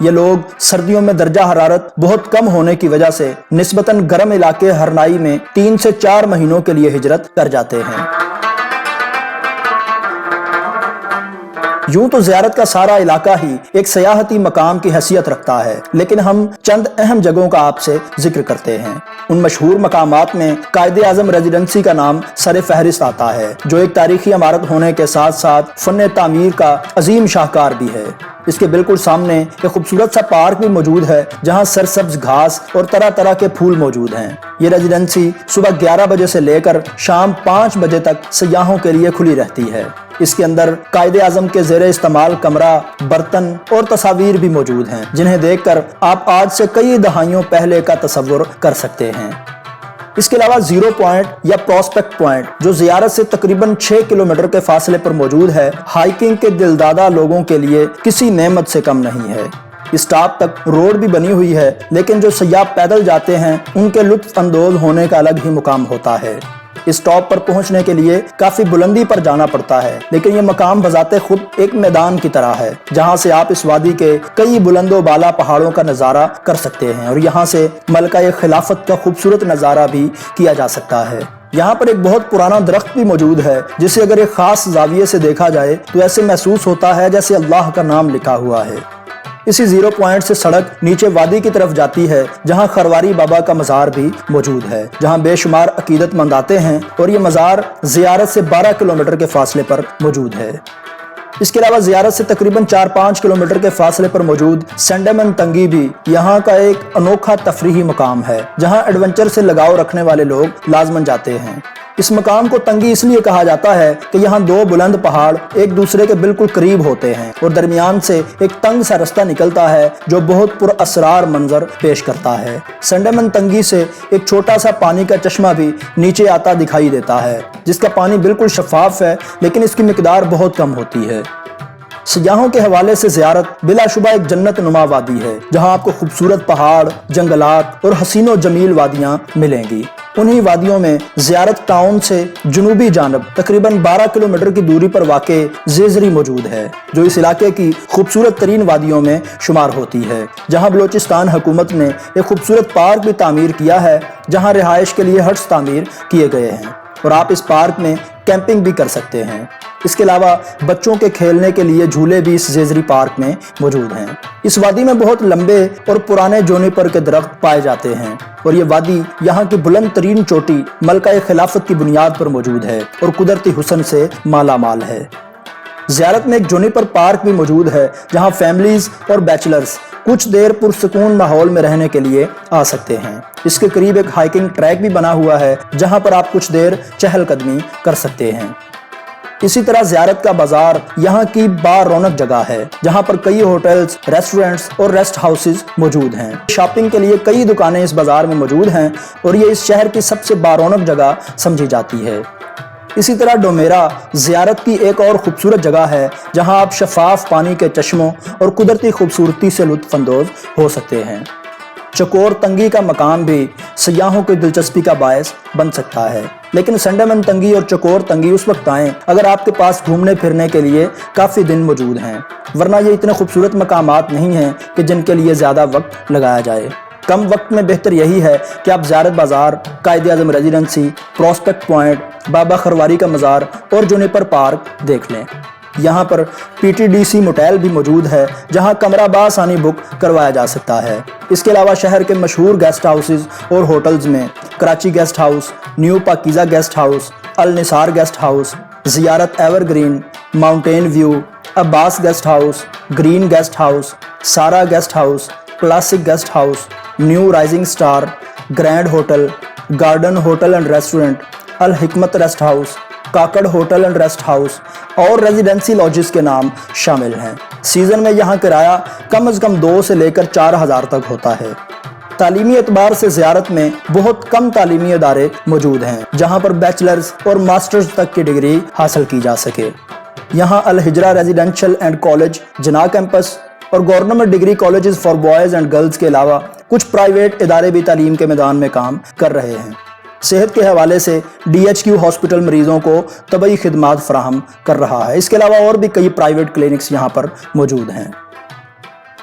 یہ لوگ سردیوں میں درجہ حرارت بہت کم ہونے کی وجہ سے نسبتاً گرم علاقے ہرنائی میں 3 سے 4 مہینوں کے لیے ہجرت کر جاتے ہیں۔ یوں تو زیارت کا سارا علاقہ ہی ایک سیاحتی مقام کی حیثیت رکھتا ہے، لیکن ہم چند اہم جگہوں کا آپ سے ذکر کرتے ہیں۔ ان مشہور مقامات میں قائد اعظم ریزیڈنسی کا نام سر فہرست آتا ہے، جو ایک تاریخی عمارت ہونے کے ساتھ ساتھ فن تعمیر کا عظیم شاہکار بھی ہے۔ اس کے بالکل سامنے ایک خوبصورت سا پارک بھی موجود ہے، جہاں سرسبز گھاس اور طرح طرح کے پھول موجود ہیں۔ یہ ریزیڈنسی صبح 11 بجے سے لے کر شام 5 بجے تک سیاحوں کے لیے کھلی رہتی ہے۔ اس کے اندر قائد اعظم کے زیر استعمال کمرہ، برتن اور تصاویر بھی موجود ہیں، جنہیں دیکھ کر آپ آج سے کئی دہائیوں پہلے کا تصور کر سکتے ہیں۔ اس کے علاوہ زیرو پوائنٹ یا پراسپیکٹ پوائنٹ، جو زیارت سے تقریباً 6 کلومیٹر کے فاصلے پر موجود ہے، ہائیکنگ کے دلدادہ لوگوں کے لیے کسی نعمت سے کم نہیں ہے۔ اس ٹاپ تک روڈ بھی بنی ہوئی ہے، لیکن جو سیاح پیدل جاتے ہیں ان کے لطف اندوز ہونے کا الگ ہی مقام ہوتا ہے۔ اس ٹاپ پر پہنچنے کے لیے کافی بلندی پر جانا پڑتا ہے، لیکن یہ مقام بذات خود ایک میدان کی طرح ہے، جہاں سے آپ اس وادی کے کئی بلند و بالا پہاڑوں کا نظارہ کر سکتے ہیں، اور یہاں سے ملکہ خلافت کا خوبصورت نظارہ بھی کیا جا سکتا ہے۔ یہاں پر ایک بہت پرانا درخت بھی موجود ہے، جسے اگر ایک خاص زاویے سے دیکھا جائے تو ایسے محسوس ہوتا ہے جیسے اللہ کا نام لکھا ہوا ہے۔ اسی زیرو پوائنٹ سے سڑک نیچے وادی کی طرف جاتی ہے، جہاں خرواری بابا کا مزار بھی موجود ہے، جہاں بے شمار عقیدت مند آتے ہیں، اور یہ مزار زیارت سے 12 کلومیٹر کے فاصلے پر موجود ہے۔ اس کے علاوہ زیارت سے تقریباً 4-5 کلومیٹر کے فاصلے پر موجود سینڈمن تنگی بھی یہاں کا ایک انوکھا تفریحی مقام ہے، جہاں ایڈونچر سے لگاؤ رکھنے والے لوگ لازماً جاتے ہیں۔ اس مقام کو تنگی اس لیے کہا جاتا ہے کہ یہاں 2 بلند پہاڑ ایک دوسرے کے بالکل قریب ہوتے ہیں، اور درمیان سے ایک تنگ سا رستہ نکلتا ہے جو بہت پر اسرار منظر پیش کرتا ہے۔ سینڈمن تنگی سے ایک چھوٹا سا پانی کا چشمہ بھی نیچے آتا دکھائی دیتا ہے، جس کا پانی بالکل شفاف ہے، لیکن اس کی مقدار بہت کم ہوتی ہے۔ سیاحوں کے حوالے سے زیارت بلا شبہ ایک جنت نما وادی ہے، جہاں آپ کو خوبصورت پہاڑ، جنگلات اور حسین و جمیل وادیاں ملیں گی۔ انہی وادیوں میں زیارت ٹاؤن سے جنوبی جانب تقریباً 12 کلومیٹر کی دوری پر واقع زیزری موجود ہے، جو اس علاقے کی خوبصورت ترین وادیوں میں شمار ہوتی ہے، جہاں بلوچستان حکومت نے ایک خوبصورت پارک بھی تعمیر کیا ہے، جہاں رہائش کے لیے ہٹس تعمیر کیے گئے ہیں، اور آپ اس پارک میں کیمپنگ بھی کر سکتے ہیں۔ اس کے علاوہ بچوں کے کھیلنے کے لیے جھولے بھی اس زیزری پارک میں موجود ہیں۔ اس وادی میں بہت لمبے اور پرانے جونیپر کے درخت پائے جاتے ہیں، اور یہ وادی یہاں کی بلند ترین چوٹی ملکہ خلافت کی بنیاد پر موجود ہے اور قدرتی حسن سے مالا مال ہے۔ زیارت میں ایک جونیپر پارک بھی موجود ہے، جہاں فیملیز اور بیچلرز کچھ دیر پرسکون ماحول میں رہنے کے لیے آ سکتے ہیں۔ اس کے قریب ایک ہائیکنگ ٹریک بھی بنا ہوا ہے، جہاں پر آپ کچھ دیر چہل قدمی کر سکتے ہیں۔ اسی طرح زیارت کا بازار یہاں کی با رونق جگہ ہے، جہاں پر کئی ہوٹلز، ریسٹورنٹس اور ریسٹ ہاؤسز موجود ہیں۔ شاپنگ کے لیے کئی دکانیں اس بازار میں موجود ہیں، اور یہ اس شہر کی سب سے با رونق جگہ سمجھی جاتی ہے۔ اسی طرح ڈومیرا زیارت کی ایک اور خوبصورت جگہ ہے، جہاں آپ شفاف پانی کے چشموں اور قدرتی خوبصورتی سے لطف اندوز ہو سکتے ہیں۔ چکور تنگی کا مقام بھی سیاحوں کی دلچسپی کا باعث بن سکتا ہے، لیکن سینڈمن تنگی اور چکور تنگی اس وقت آئیں اگر آپ کے پاس گھومنے پھرنے کے لیے کافی دن موجود ہیں، ورنہ یہ اتنے خوبصورت مقامات نہیں ہیں کہ جن کے لیے زیادہ وقت لگایا جائے۔ کم وقت میں بہتر یہی ہے کہ آپ زیارت بازار، Quaid Azam residency, prospect point, بابا خرواری کا مزار اور جونیپر پارک دیکھ لیں۔ یہاں پر PTDC موٹیل بھی موجود ہے، جہاں کمرہ بآسانی بک کروایا جا سکتا ہے۔ اس کے علاوہ شہر کے مشہور گیسٹ ہاؤسز اور ہوٹلز میں Karachi guest house, new Pakeeza guest house, النثار guest house, Ziarat ever green, mountain view, Abbas guest house, green guest house, Sara guest house, classic guest house, new rising star, grand hotel, garden hotel and restaurant, الحکمت rest house, Kakar hotel and rest house اور residency lodges کے نام شامل ہیں۔ Season میں یہاں کرایہ کم از کم 2 سے لے کر 4,000 تک ہوتا ہے۔ تعلیمی اعتبار سے زیارت میں بہت کم تعلیمی ادارے موجود ہیں، جہاں پر بیچلرز اور ماسٹرز تک کی ڈگری حاصل کی جا سکے۔ یہاں الہجرہ residential and college Jinnah campus اور government degree colleges for boys and girls کے علاوہ کچھ پرائیویٹ ادارے بھی تعلیم کے میدان میں کام کر رہے ہیں۔ صحت کے حوالے سے DHQ ہاسپٹل مریضوں کو طبی خدمات فراہم کر رہا ہے۔ اس کے علاوہ اور بھی کئی پرائیویٹ کلینکس یہاں پر موجود ہیں۔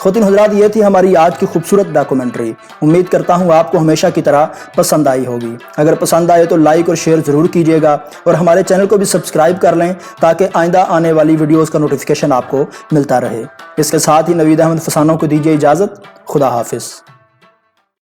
خواتین حضرات، یہ تھی ہماری آج کی خوبصورت ڈاکومنٹری۔ امید کرتا ہوں آپ کو ہمیشہ کی طرح پسند آئی ہوگی۔ اگر پسند آئے تو لائک اور شیئر ضرور کیجیے گا، اور ہمارے چینل کو بھی سبسکرائب کر لیں تاکہ آئندہ آنے والی ویڈیوز کا نوٹیفیکیشن آپ کو ملتا رہے۔ اس کے ساتھ ہی نوید احمد فسانوں کو دیجیے اجازت۔ خدا حافظ۔